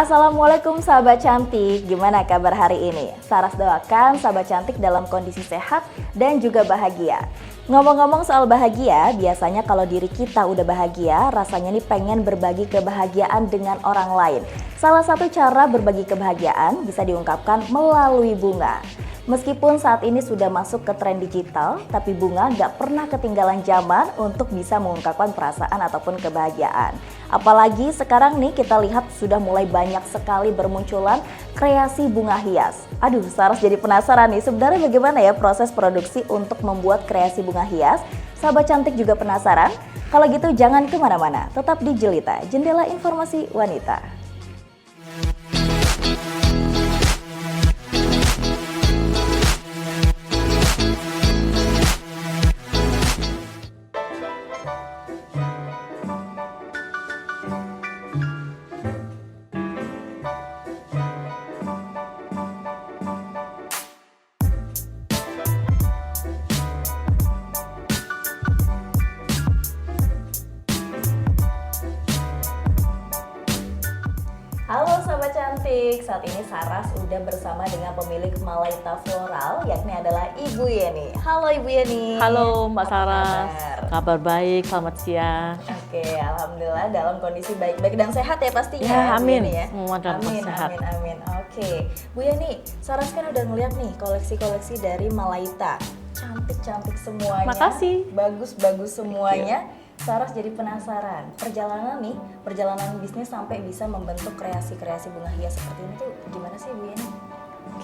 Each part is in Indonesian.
Assalamualaikum sahabat cantik, gimana kabar hari ini? Saras doakan sahabat cantik dalam kondisi sehat dan juga bahagia. Ngomong-ngomong soal bahagia, biasanya kalau diri kita udah bahagia, rasanya nih pengen berbagi kebahagiaan dengan orang lain. Salah satu cara berbagi kebahagiaan bisa diungkapkan melalui bunga. Meskipun saat ini sudah masuk ke tren digital, tapi bunga gak pernah ketinggalan zaman untuk bisa mengungkapkan perasaan ataupun kebahagiaan. Apalagi sekarang nih kita lihat sudah mulai banyak sekali bermunculan kreasi bunga hias. Aduh, Saras jadi penasaran nih, sebenarnya bagaimana ya proses produksi untuk membuat kreasi bunga hias? Sahabat cantik juga penasaran? Kalau gitu jangan kemana-mana, tetap di Jelita, Jendela Informasi Wanita. Halo sahabat cantik, saat ini Saras udah bersama dengan pemilik Malaita Floral, yakni adalah Ibu Yeni. Halo Ibu Yeni. Halo Mbak Apa Saras, kabar baik, selamat siang. Oke, alhamdulillah dalam kondisi baik-baik dan sehat ya pastinya. Ya, Bu amin. Yeni ya. Semua dalam Amin, sehat. amin. Oke, Bu Yeni, Saras kan udah ngeliat nih koleksi-koleksi dari Malaita. Cantik-cantik semuanya. Makasih. Bagus-bagus semuanya. Saras jadi penasaran, perjalanan bisnis sampai bisa membentuk kreasi-kreasi bunga hias seperti ini tuh gimana sih Bu Yeni?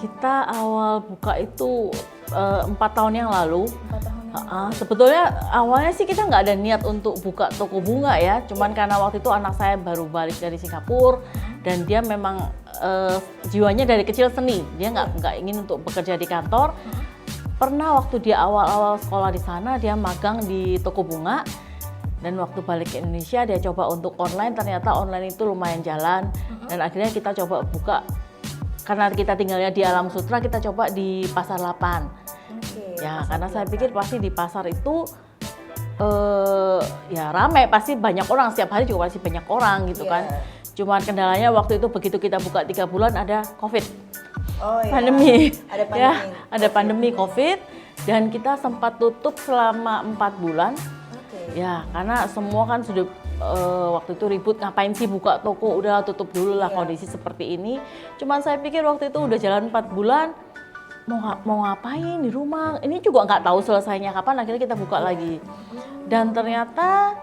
Kita awal buka itu 4 tahun yang lalu. 4 tahun yang lalu. Sebetulnya awalnya sih kita nggak ada niat untuk buka toko bunga ya, cuman karena waktu itu anak saya baru balik dari Singapura dan dia memang jiwanya dari kecil seni, dia nggak ingin untuk bekerja di kantor. Pernah waktu dia awal-awal sekolah di sana dia magang di toko bunga. Dan waktu balik ke Indonesia dia coba untuk online, ternyata online itu lumayan jalan. Dan akhirnya kita coba buka, karena kita tinggalnya di Alam Sutra, kita coba di Pasar 8. Ya, karena saya pikir pasti di pasar itu ya ramai, pasti banyak orang, setiap hari juga pasti banyak orang gitu kan. Cuman kendalanya waktu itu begitu kita buka 3 bulan ada COVID. Pandemi. Ada pandemi. Ya, ada pandemi COVID dan kita sempat tutup selama 4 bulan. Ya, karena semua kan sudah waktu itu ribut, ngapain sih buka toko, udah tutup dulu lah kondisi seperti ini. Cuman saya pikir waktu itu udah jalan 4 bulan, mau ngapain di rumah, ini juga nggak tahu selesainya kapan, akhirnya kita buka lagi. Dan ternyata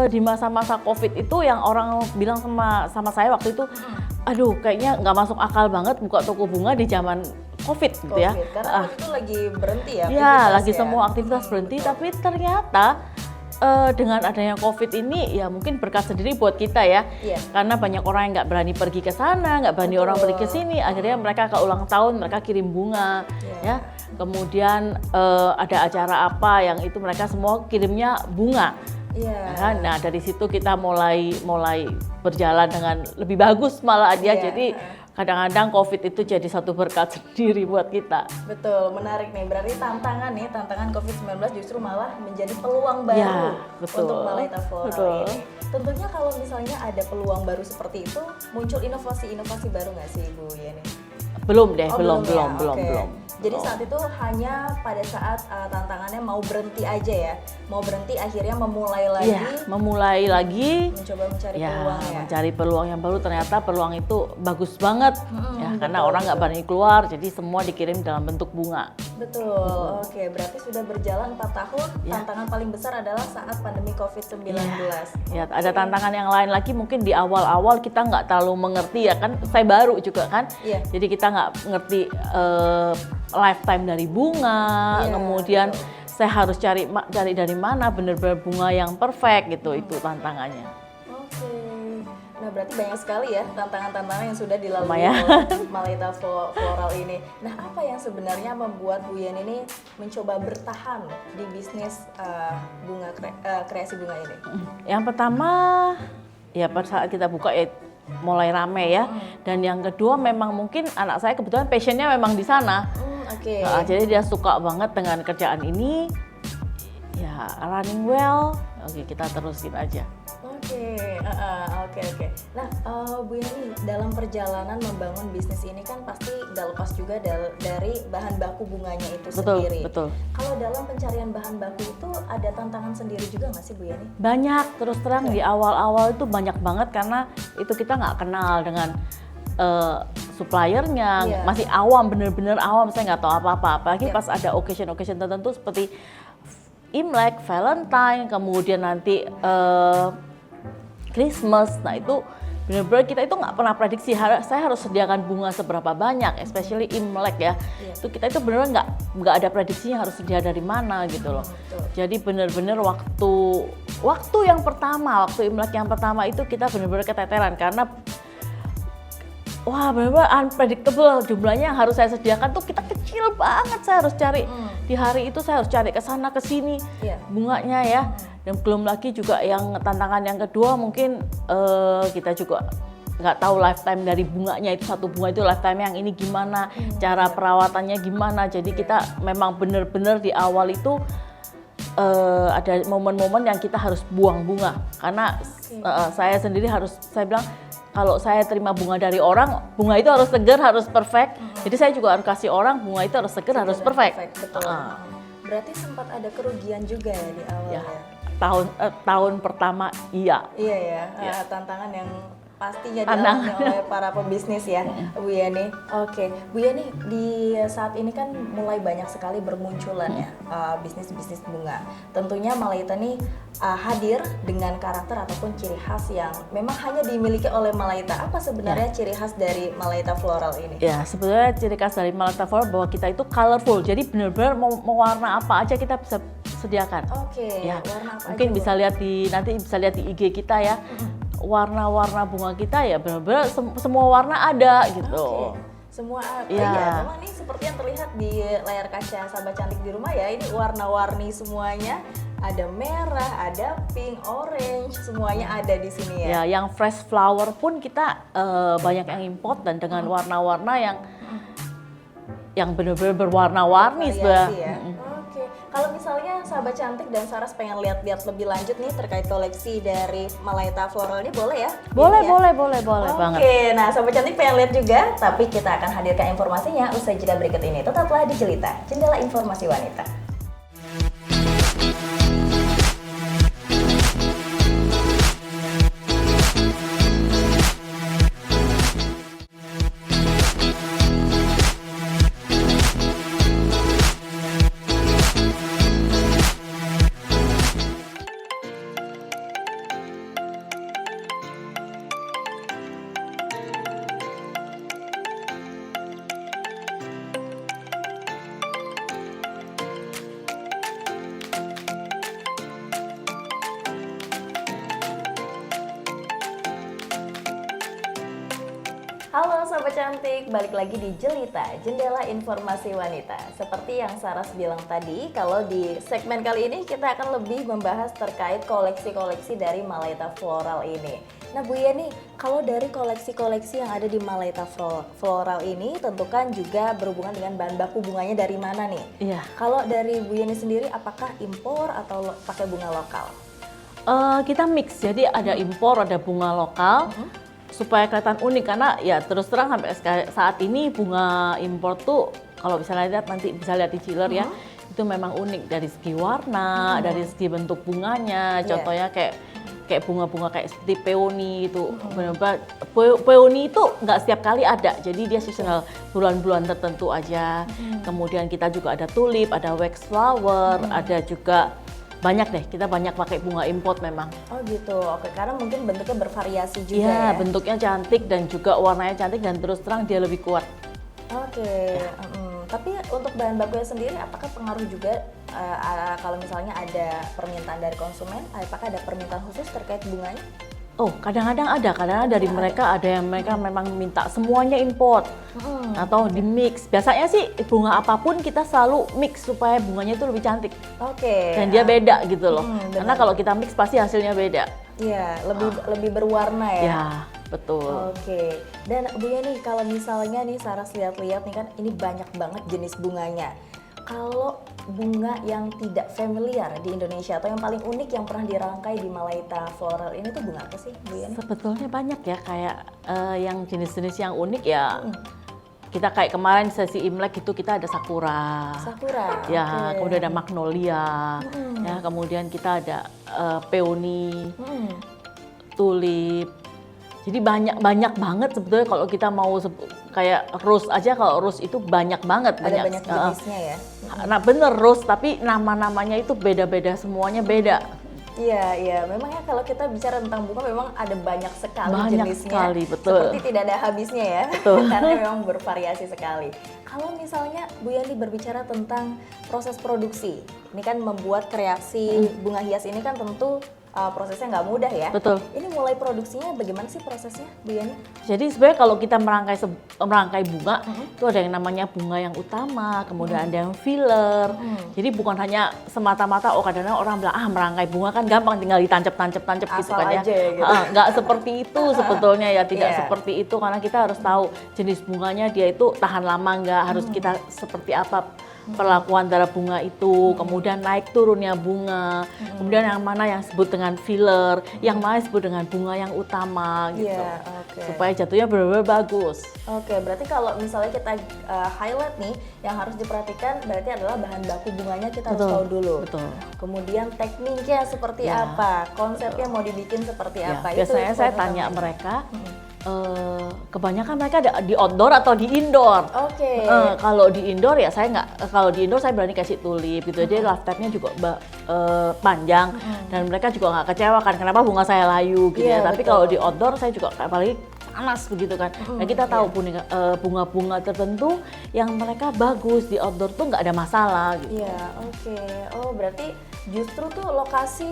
di masa-masa COVID itu yang orang bilang sama saya waktu itu, aduh kayaknya nggak masuk akal banget buka toko bunga di zaman COVID gitu ya. Karena waktu itu lagi berhenti ya? Ya, lagi semua aktivitas berhenti, tapi ternyata dengan adanya COVID ini ya mungkin berkat sendiri buat kita ya. Karena banyak orang yang nggak berani pergi ke sana, nggak berani orang pergi ke sini, akhirnya mereka ke ulang tahun mereka kirim bunga ya. Kemudian ada acara apa yang itu mereka semua kirimnya bunga. Nah, dari situ kita mulai berjalan dengan lebih bagus malah aja. Jadi kadang-kadang COVID itu jadi satu berkat sendiri buat kita. Betul, menarik nih. Berarti tantangan COVID-19 justru malah menjadi peluang baru untuk Malaita Floral ini. Tentunya kalau misalnya ada peluang baru seperti itu, muncul inovasi-inovasi baru nggak sih Bu Yeni? Belum deh, belum. Jadi saat itu hanya pada saat tantangannya mau berhenti aja ya, mau berhenti akhirnya memulai lagi, mencoba mencari peluang ya. Mencari peluang yang baru, ternyata peluang itu bagus banget karena orang nggak berani keluar, jadi semua dikirim dalam bentuk bunga. Betul, oke, berarti sudah berjalan 4 tahun, tantangan paling besar adalah saat pandemi COVID-19. Ya, ada tantangan yang lain lagi, mungkin di awal-awal kita nggak terlalu mengerti ya kan, saya baru juga kan, jadi kita nggak ngerti lifetime dari bunga, kemudian saya harus cari dari mana benar-benar bunga yang perfect gitu, itu tantangannya. Nah, berarti banyak sekali ya tantangan-tantangan yang sudah dilalui oleh Malaita Floral ini. Nah, apa yang sebenarnya membuat Bu Yeni ini mencoba bertahan di bisnis kreasi bunga ini? Yang pertama, ya pada saat kita buka ya mulai rame ya. Dan yang kedua memang mungkin anak saya kebetulan passionnya memang di sana. Nah, jadi dia suka banget dengan kerjaan ini. Ya running well, kita terusin aja. Oke. Nah, Bu Yani, dalam perjalanan membangun bisnis ini kan pasti nggak lepas juga dari bahan baku bunganya itu sendiri. Betul. Kalau dalam pencarian bahan baku itu ada tantangan sendiri juga nggak sih, Bu Yani? Banyak, terus terang di awal-awal itu banyak banget karena itu kita nggak kenal dengan suppliernya, masih awam, bener-bener awam, saya nggak tahu apa-apa. Apalagi pas ada occasion tertentu seperti Imlek, Valentine, kemudian nanti Christmas. Nah itu benar-benar kita itu nggak pernah prediksi saya harus sediakan bunga seberapa banyak, especially Imlek ya. Itu kita itu benar-benar nggak ada prediksinya harus sedia dari mana gitu loh. Jadi benar-benar waktu yang pertama, waktu Imlek yang pertama itu kita benar-benar keteteran karena wah benar-benar unpredictable, jumlahnya yang harus saya sediakan tuh kita kecil banget, saya harus cari di hari itu saya harus cari ke sana ke sini bunganya ya. Dan belum lagi juga yang tantangan yang kedua mungkin kita juga nggak tahu lifetime dari bunganya itu, satu bunga itu lifetime yang ini gimana, cara perawatannya gimana. Jadi kita memang benar-benar di awal itu ada momen-momen yang kita harus buang bunga karena saya sendiri saya bilang kalau saya terima bunga dari orang, bunga itu harus segar, harus perfect. Jadi saya juga harus kasih orang bunga itu harus segar, harus perfect. Betul. Berarti sempat ada kerugian juga ya di awal ya? Tahun pertama iya. Iya ya, tantangan yang pastinya dialami oleh para pebisnis ya, Bu Yani. Oke, Bu Yani, di saat ini kan mulai banyak sekali bermunculan ya bisnis-bisnis bunga. Tentunya Malaita nih hadir dengan karakter ataupun ciri khas yang memang hanya dimiliki oleh Malaita. Apa sebenarnya ciri khas dari Malaita Floral ini? Ya, sebenarnya ciri khas dari Malaita Floral bahwa kita itu colorful. Jadi benar-benar mau warna apa aja kita bisa sediakan. Ya, warna apa mungkin aja, bisa lihat nanti bisa lihat di IG kita ya. Warna-warna bunga kita ya benar-benar semua warna ada gitu. Semua ya, memang ini seperti yang terlihat di layar kaca sahabat cantik di rumah ya, ini warna-warni semuanya. Ada merah, ada pink, orange, semuanya ada di sini ya. Ya, yang fresh flower pun kita banyak yang import dan dengan warna-warna yang benar-benar berwarna-warni sebenarnya. Kalau misalnya sahabat cantik dan Saras pengen lihat-lihat lebih lanjut nih terkait koleksi dari Malaita Floral ini boleh ya? Boleh banget. Oke, nah sahabat cantik pengen lihat juga, tapi kita akan hadirkan informasinya usai jeda berikut ini. Tetaplah di Jelita, Jendela Informasi Wanita. Halo sahabat cantik, balik lagi di Jelita, Jendela Informasi Wanita. Seperti yang Saras bilang tadi, kalau di segmen kali ini kita akan lebih membahas terkait koleksi-koleksi dari Malaita Floral ini. Nah Bu Yani, kalau dari koleksi-koleksi yang ada di Malaita Floral ini tentu kan juga berhubungan dengan bahan baku bunganya dari mana nih? Iya. Kalau dari Bu Yani sendiri apakah impor atau pakai bunga lokal? Kita mix, jadi ada impor, ada bunga lokal. Supaya kelihatan unik karena ya terus terang sampai saat ini bunga impor tuh kalau bisa lihat nanti bisa lihat di chiller ya, itu memang unik dari segi warna, dari segi bentuk bunganya. Contohnya kayak bunga-bunga kayak seperti peony itu, benar-benar peony itu nggak setiap kali ada, jadi dia seasonal bulan-bulan tertentu aja. Kemudian kita juga ada tulip, ada wax flower, ada juga banyak deh, kita banyak pakai bunga import memang. Oh gitu, oke, karena mungkin bentuknya bervariasi juga ya? Ya, bentuknya cantik dan juga warnanya cantik dan terus terang dia lebih kuat. Oke, tapi untuk bahan bakunya sendiri apakah pengaruh juga kalau misalnya ada permintaan dari konsumen, apakah ada permintaan khusus terkait bunganya? Oh, kadang-kadang dari mereka ada yang mereka memang minta semuanya import atau di mix. Biasanya sih bunga apapun kita selalu mix supaya bunganya itu lebih cantik. Dan dia beda gitu loh. Karena kalau kita mix pasti hasilnya beda. Iya, lebih berwarna ya. Ya, betul. Oke. Dan Bu Yani, kalau misalnya nih Saras lihat-lihat nih kan ini banyak banget jenis bunganya. Kalau bunga yang tidak familiar di Indonesia atau yang paling unik yang pernah dirangkai di Malaita Floral ini tuh bunga apa sih, Bu Yani? Sebetulnya banyak ya, kayak yang jenis-jenis yang unik ya. Kita kayak kemarin sesi Imlek itu kita ada sakura. Sakura. Ya, oke. kemudian ada magnolia. Ya, kemudian kita ada peony, tulip. Jadi banyak banget sebetulnya kalau kita mau kayak rose aja, kalau rose itu banyak banget. Ada banyak jenisnya ya? Nah bener rose, tapi nama-namanya itu beda-beda, semuanya beda. Iya. Memang ya kalau kita bicara tentang bunga memang ada banyak sekali Banyak jenisnya. sekali, betul. Seperti tidak ada habisnya ya, Betul. karena memang bervariasi sekali. Kalau misalnya Bu Yani berbicara tentang proses produksi, ini kan membuat kreasi bunga hias ini kan tentu prosesnya nggak mudah ya. Betul. Ini mulai produksinya bagaimana sih prosesnya, Bu Yani? Jadi sebenarnya kalau kita merangkai bunga, itu ada yang namanya bunga yang utama, kemudian ada yang filler. Jadi bukan hanya semata-mata, kadang-kadang orang bilang, merangkai bunga kan gampang, tinggal ditancap gitu Asal kan ya. aja gitu. Nggak seperti itu sebetulnya ya, tidak Iya. seperti itu, karena kita harus tahu jenis bunganya dia itu tahan lama nggak, harus kita seperti apa perlakuan darah bunga itu, kemudian naik turunnya bunga, kemudian yang mana yang disebut dengan filler, yang mana disebut dengan bunga yang utama gitu. Iya, oke. Supaya jatuhnya benar-benar bagus. Oke, berarti kalau misalnya kita highlight nih, yang harus diperhatikan berarti adalah bahan baku bunganya kita harus Betul, tahu dulu. betul. Kemudian tekniknya seperti Ya, apa, konsepnya mau dibikin seperti Ya, apa. biasanya Itu saya poin tanya utamanya. mereka, kebanyakan mereka ada di outdoor atau di indoor. Oke. Kalau di indoor ya saya nggak, kalau di indoor saya berani kasih tulip gitu aja, lifetime-nya juga panjang dan mereka juga nggak kecewa kan kenapa bunga saya layu gitu Iya, ya. Tapi betul. kalau di outdoor saya juga apalagi panas begitu kan. Nah kita tahu bunga-bunga tertentu yang mereka bagus di outdoor tuh nggak ada masalah gitu. Iya, oke. Oh, berarti justru tuh lokasi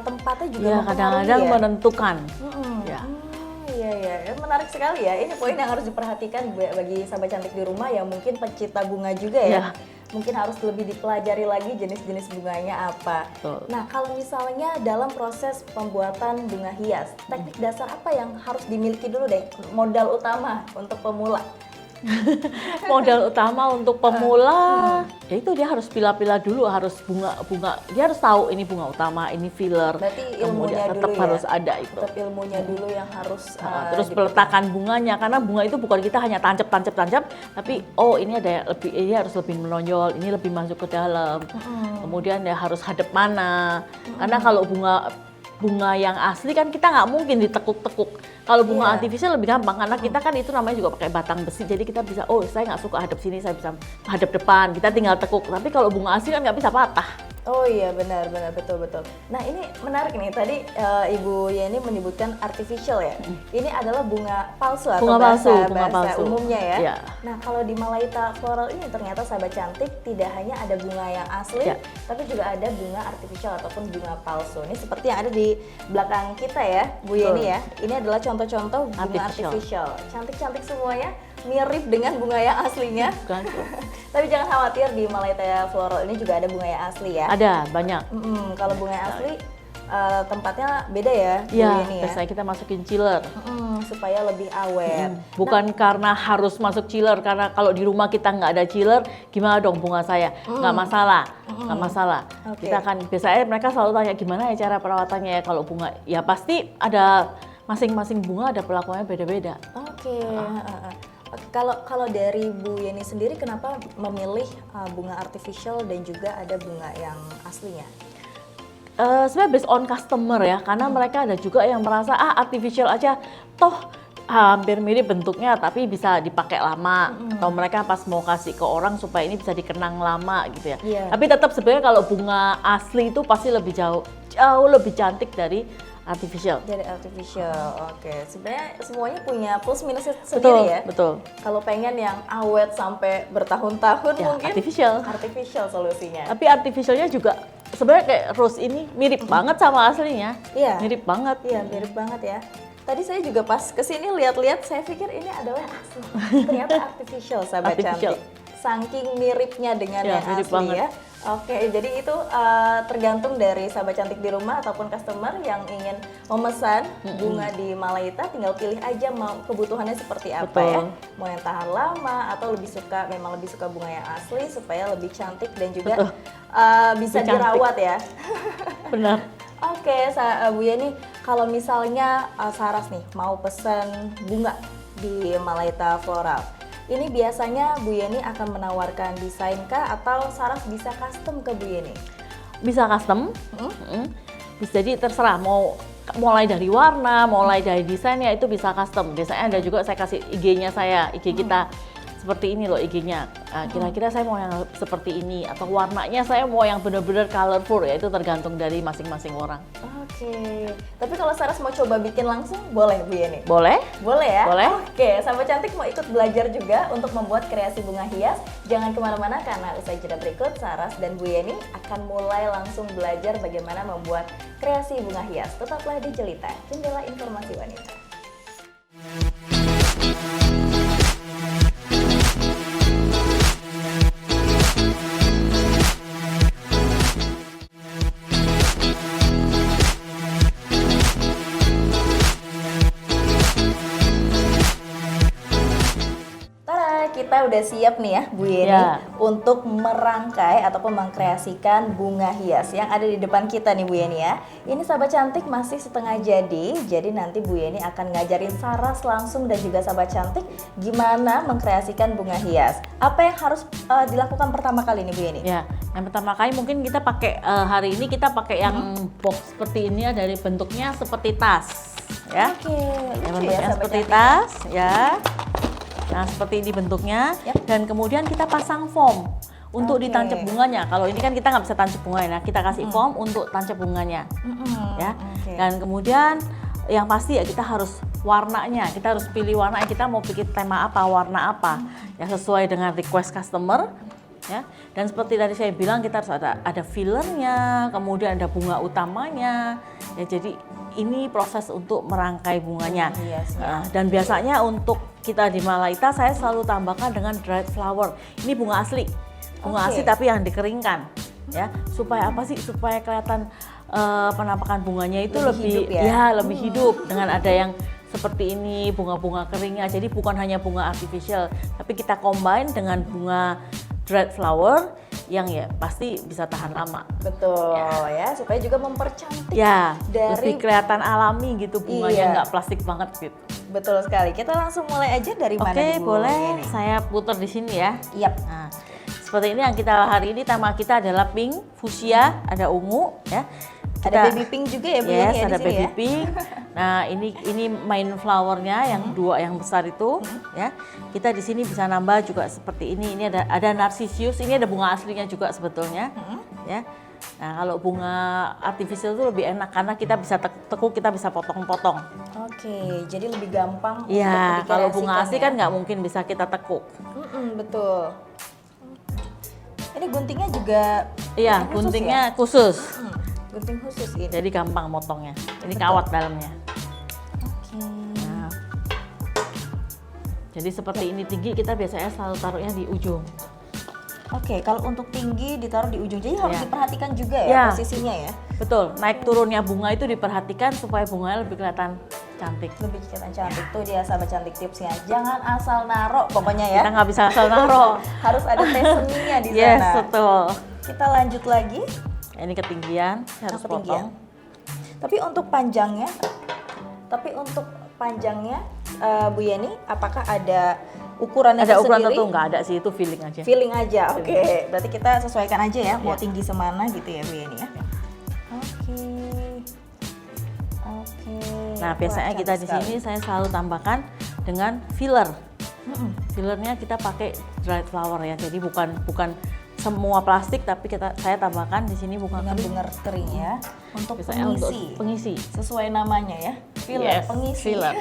tempatnya juga Ya mempengaruhi kadang-kadang ya? menentukan. Ya. Iya, menarik sekali ya. Ini poin yang harus diperhatikan bagi sahabat cantik di rumah yang mungkin pencinta bunga juga ya. Ya. Mungkin harus lebih dipelajari lagi jenis-jenis bunganya apa. Betul. Nah, kalau misalnya dalam proses pembuatan bunga hias, teknik dasar apa yang harus dimiliki dulu deh? Modal utama untuk pemula. Modal utama untuk pemula, ya itu dia harus pilah-pilah dulu, harus bunga, dia harus tahu ini bunga utama, ini filler. Berarti Kemudian ilmunya tetap dulu ya? harus ada itu. Tetap ilmunya dulu yang harus Terus peletakan bunganya, karena bunga itu bukan kita hanya tancap, tapi ini ada lebih, ini harus lebih menonjol, ini lebih masuk ke dalam. Kemudian ya harus hadap mana, karena kalau bunga yang asli kan kita nggak mungkin ditekuk-tekuk. Kalau bunga Iya. artifisial lebih gampang karena kita kan itu namanya juga pakai batang besi, jadi kita bisa saya nggak suka hadap sini, saya bisa hadap depan, kita tinggal tekuk. Tapi kalau bunga asli kan nggak bisa patah. Oh iya, benar betul. Nah, ini menarik nih, tadi Ibu Yeni menyebutkan artificial ya. Ini adalah bunga palsu atau Bunga bahasa palsu. umumnya ya. Iya. Nah, kalau di Malaita Floral ini ternyata sahabat cantik tidak hanya ada bunga yang asli, Iya. tapi juga ada bunga artificial ataupun bunga palsu. Ini seperti yang ada di belakang kita ya, Bu Yeni ya. Ini adalah contoh-contoh bunga artificial. Cantik-cantik semuanya, mirip dengan bunga yang aslinya. Bukan? Tapi jangan khawatir, di Malaita Floral ini juga ada bunga yang asli ya. Ada banyak. Kalau bunga yang asli tempatnya beda ya, Bu Iya, Yeni ya. biasanya kita masukin chiller. Supaya lebih awet. Bukan karena harus masuk chiller, karena kalau di rumah kita nggak ada chiller, gimana dong bunga saya? Nggak masalah, nggak masalah. Oke. Kita akan biasanya mereka selalu tanya gimana ya cara perawatannya ya kalau bunga. Ya pasti ada masing-masing bunga ada perlakuannya beda-beda. Oke. Kalau dari Bu Yeni sendiri kenapa memilih bunga artificial dan juga ada bunga yang aslinya? Sebenarnya based on customer ya, karena mereka ada juga yang merasa artificial aja, toh hampir mirip bentuknya tapi bisa dipakai lama, atau mereka pas mau kasih ke orang supaya ini bisa dikenang lama gitu ya. Iya. Tapi tetap sebenarnya kalau bunga asli itu pasti lebih jauh lebih cantik dari artificial. Dari artificial, oke. Sebenarnya semuanya punya plus minusnya sendiri ya. Betul. Kalau pengen yang awet sampai bertahun-tahun Ya, mungkin artificial solusinya. Tapi artificialnya juga sebenarnya kayak rose ini mirip banget sama aslinya. Iya. Mirip banget. Iya, mirip banget ya. Tadi saya juga pas kesini lihat-lihat, saya pikir ini adalah asli. Ternyata artificial, sahabat Artificial. cantik. Saking miripnya dengan Ya, yang mirip asli banget. ya. Oke, jadi itu tergantung dari sahabat cantik di rumah ataupun customer yang ingin memesan bunga di Malaita, tinggal pilih aja mau kebutuhannya seperti apa ya. Mau yang tahan lama atau memang lebih suka bunga yang asli supaya lebih cantik dan juga bisa dirawat ya. Benar. Oke, Bu Yeni, kalau misalnya Saras nih mau pesen bunga di Malaita Floral, ini biasanya Bu Yeni akan menawarkan desain kah atau Saras bisa custom ke Bu Yeni? Bisa custom, bisa, jadi terserah mau mulai dari warna, mulai dari desainnya itu bisa custom. Biasanya ada juga saya kasih IG-nya IG kita. Seperti ini loh IG-nya, kira-kira saya mau yang seperti ini atau warnanya saya mau yang benar-benar colorful ya, itu tergantung dari masing-masing orang. Oke, tapi kalau Saras mau coba bikin langsung boleh Bu Yeni? Boleh. Boleh ya? Boleh. Oke, sahabat cantik mau ikut belajar juga untuk membuat kreasi bunga hias? Jangan kemana-mana karena usai jeda berikut Saras dan Bu Yeni akan mulai langsung belajar bagaimana membuat kreasi bunga hias. Tetaplah di Jelita, Jendela Informasi Wanita. Kita udah siap nih ya Bu Yeni untuk merangkai ataupun mengkreasikan bunga hias yang ada di depan kita nih Bu Yeni ya. Ini sahabat cantik masih setengah jadi nanti Bu Yeni akan ngajarin Saras langsung dan juga sahabat cantik gimana mengkreasikan bunga hias. Apa yang harus dilakukan pertama kali nih Bu Yeni? Ya, yang pertama kali mungkin kita pakai hari ini kita pakai yang box seperti ini ya, dari bentuknya seperti tas ya. Oke, yang bentuknya seperti tas ya. Nah, seperti ini bentuknya, dan kemudian kita pasang foam untuk ditancap bunganya. Kalau ini kan kita nggak bisa tancap bunganya, nah kita kasih foam untuk tancap bunganya, ya. Dan kemudian yang pasti ya kita harus warnanya, kita harus pilih warna, kita mau bikin tema apa, warna apa, ya sesuai dengan request customer, ya. Dan seperti tadi saya bilang kita harus ada fillernya, kemudian ada bunga utamanya, ya. Jadi ini proses untuk merangkai bunganya. Dan biasanya untuk kita di Malaita saya selalu tambahkan dengan dried flower. Ini bunga asli, asli tapi yang dikeringkan, ya. Supaya apa sih? Supaya kelihatan penampakan bunganya itu lebih hidup, lebih hidup dengan ada yang seperti ini bunga-bunga keringnya. Jadi bukan hanya bunga artificial, tapi kita combine dengan bunga dried flower yang ya pasti bisa tahan lama. Betul ya, supaya juga mempercantik. Ya, dari lebih kelihatan alami gitu bunganya, nggak plastik banget gitu. Betul sekali. Kita langsung mulai aja dari mana Oke, dulu? Boleh. Saya putar di sini ya. Nah, seperti ini yang kita hari ini tema kita adalah pink, fuchsia, ada ungu ya. Ada baby pink juga ya Bu Yeni? Yes, ada baby pink. Nah, ini main flowernya yang dua yang besar itu ya. Kita di sini bisa nambah juga seperti ini. Ini ada narcissus, ini ada bunga aslinya juga sebetulnya. Ya. Nah, kalau bunga artificial itu lebih enak karena kita bisa tekuk, kita bisa potong-potong. Oke, jadi lebih gampang. Iya, kalau bunga asli kan nggak mungkin bisa kita tekuk. Betul. Ini guntingnya juga. Iya, guntingnya khusus. Gunting khusus ini. Jadi gampang motongnya. Ini kawat dalamnya. Oke. Nah, jadi seperti ini tinggi kita biasanya selalu taruhnya di ujung. Oke, kalau untuk tinggi ditaruh di ujung, jadi harus diperhatikan juga ya posisinya ya. Betul, naik turunnya bunga itu diperhatikan supaya bunganya lebih kelihatan cantik. Lebih kelihatan cantik, tuh dia sahabat cantik tipsnya. Jangan asal naro pokoknya ya. Kita nggak bisa asal naro. Harus ada tes seninya di sana. Yes, betul. Kita lanjut lagi. Ini ketinggian, harus potong. Tapi untuk panjangnya, Bu Yeni, apakah ada ukurannya ada tersendiri? Ukuran tertentu nggak ada sih, itu feeling aja. Feeling aja, oke. Berarti kita sesuaikan aja ya, mau tinggi semana gitu ya Bu Yeni ya. Oke. Nah, biasanya kita di sini saya selalu tambahkan dengan filler. Fillernya kita pakai dried flower ya, jadi bukan semua plastik, tapi saya tambahkan di sini bunga kering ya, untuk pengisi. Sesuai namanya ya, filler, pengisi. Filler.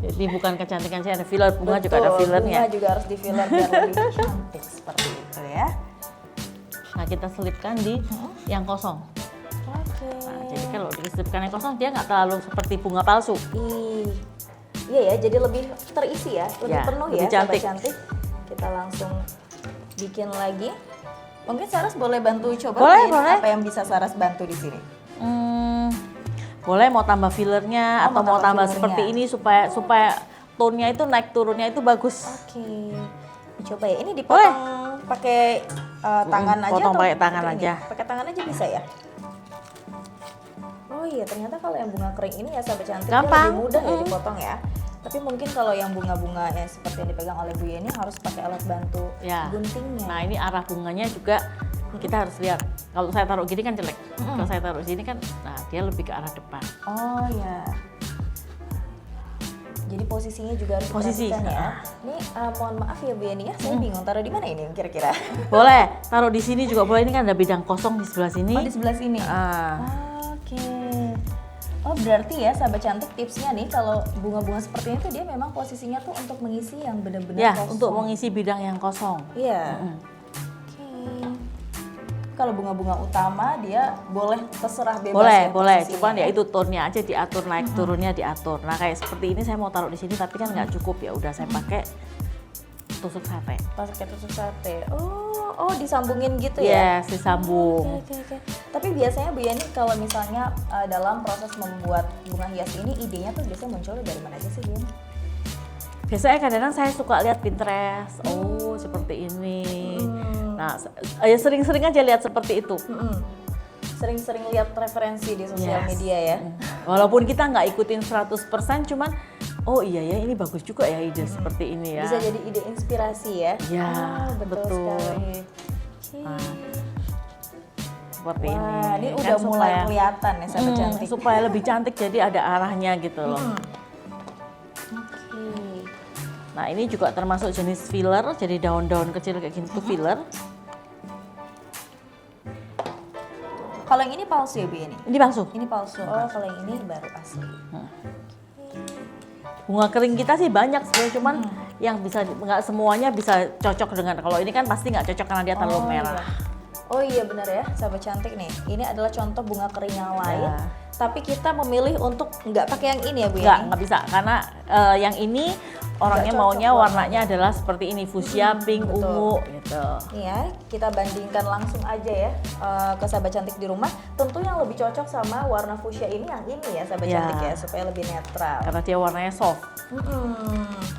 Jadi bukan kecantikan saya ada filler, bunga juga ada fillernya. Bunga juga harus di filler biar lebih cantik seperti itu ya. Nah, kita selipkan di yang kosong. Oke. Nah, jadi kalau diselipkan yang kosong dia nggak terlalu seperti bunga palsu. Iya ya, jadi lebih terisi ya, lebih penuh lebih ya, cantik. Kita langsung bikin lagi. Mungkin Saras boleh bantu coba Boleh, Bu Yeni, boleh. apa yang bisa Saras bantu di sini? Boleh mau tambah fillernya Oh, atau mau mau tambah tambah fillernya. seperti ini supaya tone-nya itu naik turunnya itu bagus. Oke. Coba ya. Ini dipotong pakai tangan aja potong atau pakai tangan pakai ini? aja. Pakai tangan aja bisa ya? Oh iya, ternyata kalau yang bunga kering ini ya sahabat cantik dia Gampang. lebih mudah ya dipotong ya. Tapi mungkin kalau yang bunga-bunga yang seperti yang dipegang oleh Bu Yeni harus pakai alat bantu Ya. guntingnya. Nah ini arah bunganya juga kita harus lihat. Kalau saya taruh gini kan jelek. Kalau saya taruh sini kan, nah dia lebih ke arah depan. Oh ya. Jadi posisinya juga harus Posisi, diperhatikan ya. Ini mohon maaf ya Bu Yeni ya, saya bingung taruh di mana ini kira-kira. Boleh, taruh di sini juga boleh. Ini kan ada bidang kosong di sebelah sini. Oh di sebelah sini. Ah, Oke. Oh berarti ya sahabat cantik tipsnya nih kalau bunga-bunga seperti ini tuh dia memang posisinya tuh untuk mengisi yang benar-benar ya, kosong. untuk mengisi bidang yang kosong. Iya. Oke. Kalau bunga-bunga utama dia boleh terserah bebas Boleh, ya boleh. posisinya Cuman ya itu tone-nya aja diatur, naik turunnya diatur. Nah kayak seperti ini saya mau taruh di sini tapi kan nggak cukup, ya udah saya pakai tusuk sate. pakai tusuk sate. Oh disambungin gitu ya? Yes, disambung. Oke. Tapi biasanya Bu Yani kalau misalnya dalam proses membuat bunga hias ini idenya tuh biasanya muncul dari mana aja sih Bu Yani? Biasanya kadang-kadang saya suka lihat Pinterest. Oh, seperti ini. Nah, ya sering-sering aja lihat seperti itu. Sering-sering lihat referensi di sosial Yes. media ya? Walaupun kita nggak ikutin 100%, cuman oh iya ya ini bagus juga ya ide seperti ini ya. Bisa jadi ide inspirasi ya? Ya, betul. Sekali. Nah, seperti Wah, ini Kan udah mulai supaya- kelihatan ya sahabat cantik. supaya lebih cantik jadi ada arahnya gitu loh. Oke. Nah ini juga termasuk jenis filler, jadi daun-daun kecil kayak gini tuh filler. Kalau yang ini palsu ya Bu Yani? Ini palsu. Ini palsu. Oh, kalau yang ini baru asli. Bunga kering kita sih banyak sebenarnya, cuman yang bisa nggak semuanya bisa cocok dengan, kalau ini kan pasti nggak cocok karena dia terlalu merah. Oh iya benar ya, sahabat cantik nih. Ini adalah contoh bunga kering yang lain. Ya. Tapi kita memilih untuk nggak pakai yang ini ya Bu Yani? Nggak bisa karena yang ini orangnya Nggak cocok maunya warnanya. warnanya adalah seperti ini, fuchsia, pink, betul. ungu gitu. Nih ya, kita bandingkan langsung aja ya ke sahabat cantik di rumah. Tentu yang lebih cocok sama warna fuchsia ini yang ini ya sahabat Ya. cantik ya, supaya lebih netral. Karena dia warnanya soft.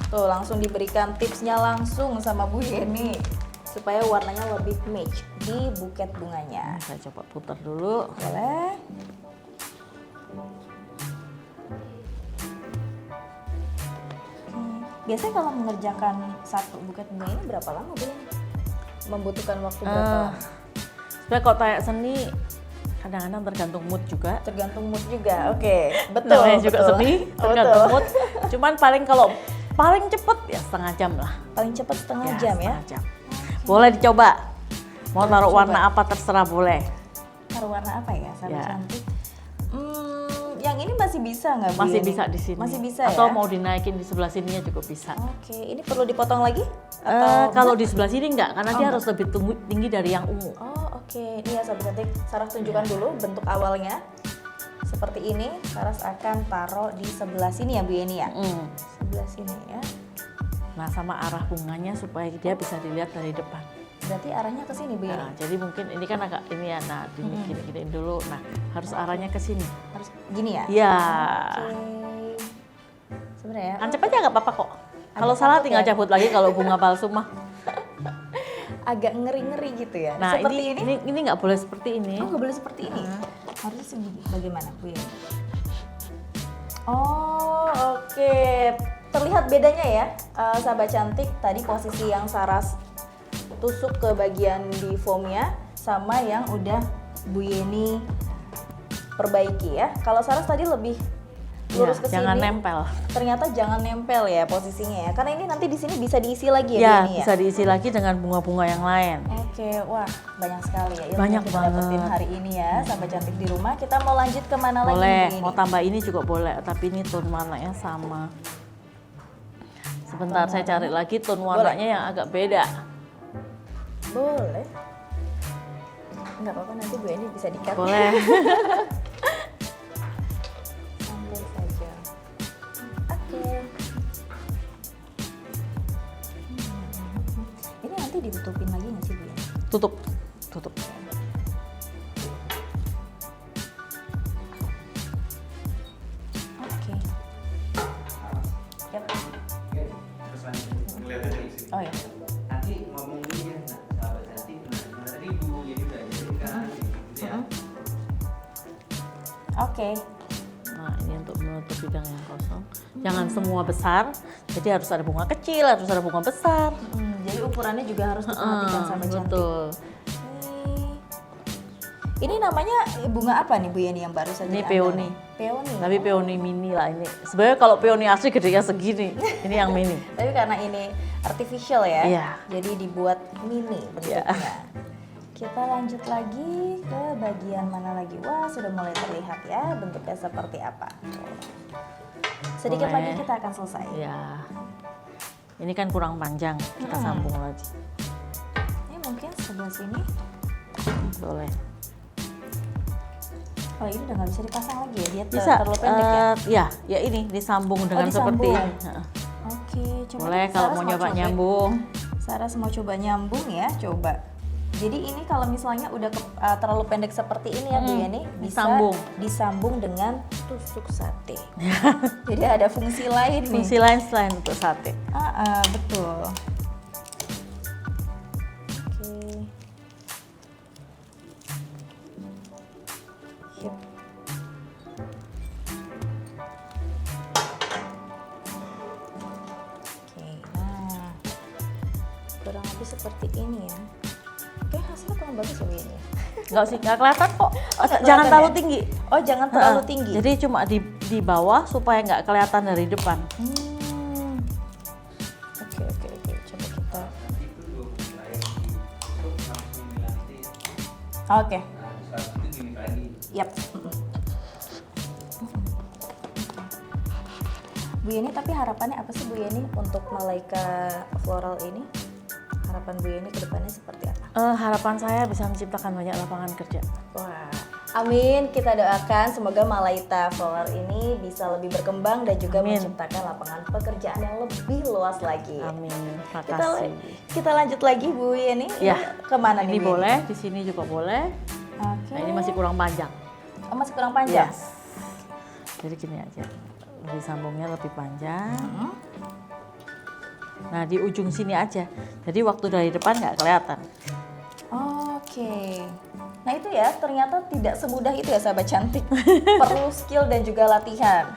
Tuh langsung diberikan tipsnya langsung sama Bu Yeni supaya warnanya lebih match di buket bunganya. Saya coba putar dulu. Boleh? Biasanya kalau mengerjakan satu buket bunga ini berapa lama Bu Yeni? Membutuhkan waktu berapa lama? Sebenarnya kalau kayak seni kadang-kadang tergantung mood juga. Tergantung mood juga. Oke, betul. Namanya juga betul. seni, Oh, tergantung betul. mood. Cuman kalau paling cepet ya setengah jam lah. Paling cepat setengah jam ya. setengah jam. Boleh dicoba. Mau Boleh taruh dicoba. warna apa terserah boleh. Taruh warna apa ya, sahabat Ya. cantik? Yang ini masih bisa nggak Bu Masih Yeni? bisa di sini. Masih bisa Atau ya? mau dinaikin di sebelah sininya juga bisa. Oke, ini perlu dipotong lagi? Atau Kalau di sebelah sini enggak, karena dia harus lebih tinggi dari yang ungu. Oh oke, ini ya sahabat cantik, Saras tunjukkan dulu bentuk awalnya. Seperti ini, Saras akan taruh di sebelah sini ya Bu Yeni ya? Sebelah sini ya. Nah, sama arah bunganya supaya dia bisa dilihat dari depan. Berarti arahnya ke sini Bu Yeni? Nah, jadi mungkin ini kan agak ini ya, nah gini dulu. Nah, harus arahnya ke sini. Harus gini ya? Iya. Oke. Sebenarnya Ancap aja nggak apa-apa kok. Kalau Agak salah takut tinggal ya? cabut lagi kalau bunga palsu mah. agak ngeri-ngeri gitu ya? Nah, Seperti ini? ini nggak boleh seperti ini. Oh nggak boleh seperti ini? Harusnya bagaimana Bu Yeni? Oh oke, terlihat bedanya ya sahabat cantik. Tadi posisi yang Saras tusuk ke bagian di foamnya sama yang udah Bu Yeni perbaiki ya. Kalau Saras tadi lebih lurus Ya, ke sini. jangan nempel. Ternyata jangan nempel ya posisinya ya. Karena ini nanti di sini bisa diisi lagi ya, Bu Ya, Yeni ya. bisa diisi lagi dengan bunga-bunga yang lain. Oke, wah banyak sekali ya ilmu Banyak yang kita banget. dapetin hari ini ya, sahabat cantik di rumah. Kita mau lanjut kemana lagi Boleh, Bu Yeni? mau tambah ini juga boleh, tapi ini tone warnanya sama. Sebentar saya cari lagi tone warnanya yang agak beda. Boleh. Nggak apa-apa, nanti Bu Yeni bisa di-cut. Boleh. Santai saja. Oke. Ini nanti ditutupin lagi nggak sih Bu Yeni? Tutup. tutup. Oke. Yap. Terus lanjut ngeliatnya dari sini. Oh ya. Nanti ngomongin ya, sahabat cantik. Nah, tadi Bu jadi udah jadi kan gitu ya. Oke. Nah, ini untuk menutup bidang yang kosong. Jangan semua besar, jadi harus ada bunga kecil, harus ada bunga besar. Jadi ukurannya juga harus diperhatikan sama cantik. Betul. Ini namanya bunga apa nih Bu Yeni yang baru saja? Ini diambil? peony. Peony. Tapi peony mini lah ini. Sebenarnya kalau peony asli gedenya segini, ini yang mini. Tapi karena ini artificial ya, Iya. jadi dibuat mini bentuknya. Iya. Kita lanjut lagi ke bagian mana lagi? Wah, sudah mulai terlihat ya bentuknya seperti apa. Sedikit Boleh. lagi kita akan selesai. Ya. Ini kan kurang panjang, kita sambung lagi. Ini mungkin sebelah sini. Boleh. Oh, ini udah nggak bisa dipasang lagi ya? Dia Bisa. terlalu pendek ya? Ya ini disambung dengan seperti disambung. ini. Heeh. Oke, coba Boleh deh, kalau Saras mau nyoba coba. nyambung. Saras mau coba nyambung ya, coba. Jadi ini kalau misalnya udah terlalu pendek seperti ini ya Bu Yeni, bisa disambung dengan tusuk sate. Jadi ada fungsi lain nih. Fungsi lain selain untuk sate. Betul. Oke. Yep. Oke, nah kurang lebih seperti ini ya. Oke, hasilnya kurang bagus ya Bu Yeni ya. Nggak kelihatan kok. Nggak Jangan kelihatan terlalu ya? tinggi. Oh, jangan terlalu Heeh. tinggi. Jadi cuma di bawah supaya nggak kelihatan dari depan. Oke. Coba kita. Nanti itu 20 layar ditusuk langsung dilantik. Oke. Nah, terus habis itu gini lagi. Yap. Bu Yeni, tapi harapannya apa sih Bu Yeni untuk Malaika Floral ini? Harapan Bu Yeni ke depannya seperti apa? Harapan saya bisa menciptakan banyak lapangan kerja. Wah, amin. Kita doakan semoga Malaika Floral ini bisa lebih berkembang dan juga Amin. menciptakan lapangan pekerjaan yang lebih luas lagi. Amin. Terima Kita, kasih. kita lanjut lagi Bu Yeni. Ya. Ini kemana Ini nih Bu Yeni? boleh, di sini juga boleh. Oke. Nah, ini masih kurang panjang. Oh, masih kurang panjang? Yes. Jadi gini aja. Lebih sambungnya lebih panjang. Nah, di ujung sini aja. Jadi waktu dari depan nggak kelihatan. Oke. Nah itu ya, ternyata tidak semudah itu ya sahabat cantik. Perlu skill dan juga latihan.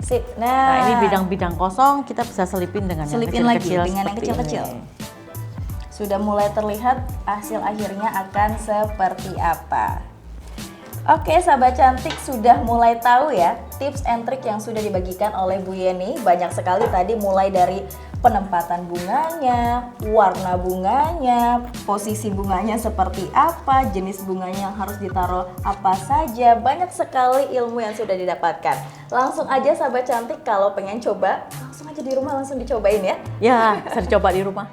Sip. Nah, ini bidang-bidang kosong kita bisa selipin dengan selipin yang lagi kecil-kecil dengan yang seperti kecil-kecil. ini. Sudah mulai terlihat hasil akhirnya akan seperti apa. Oke, sahabat cantik sudah mulai tahu ya tips and trik yang sudah dibagikan oleh Bu Yeni. Banyak sekali tadi, mulai dari penempatan bunganya, warna bunganya, posisi bunganya seperti apa, jenis bunganya yang harus ditaruh apa saja. Banyak sekali ilmu yang sudah didapatkan. Langsung aja sahabat cantik kalau pengen coba, langsung aja di rumah langsung dicobain ya. Ya, bisa dicoba di rumah.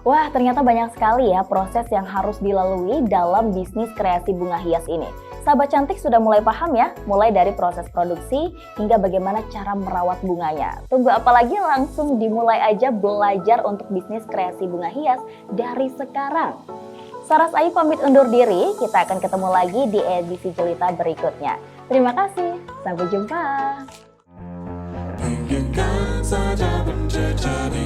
Wah, ternyata banyak sekali ya proses yang harus dilalui dalam bisnis kreasi bunga hias ini. Sahabat cantik sudah mulai paham ya, mulai dari proses produksi hingga bagaimana cara merawat bunganya. Tunggu apalagi, langsung dimulai aja belajar untuk bisnis kreasi bunga hias dari sekarang. Saras Ayu pamit undur diri, kita akan ketemu lagi di edisi Jelita berikutnya. Terima kasih, sampai jumpa. Ingin kan saja menjadi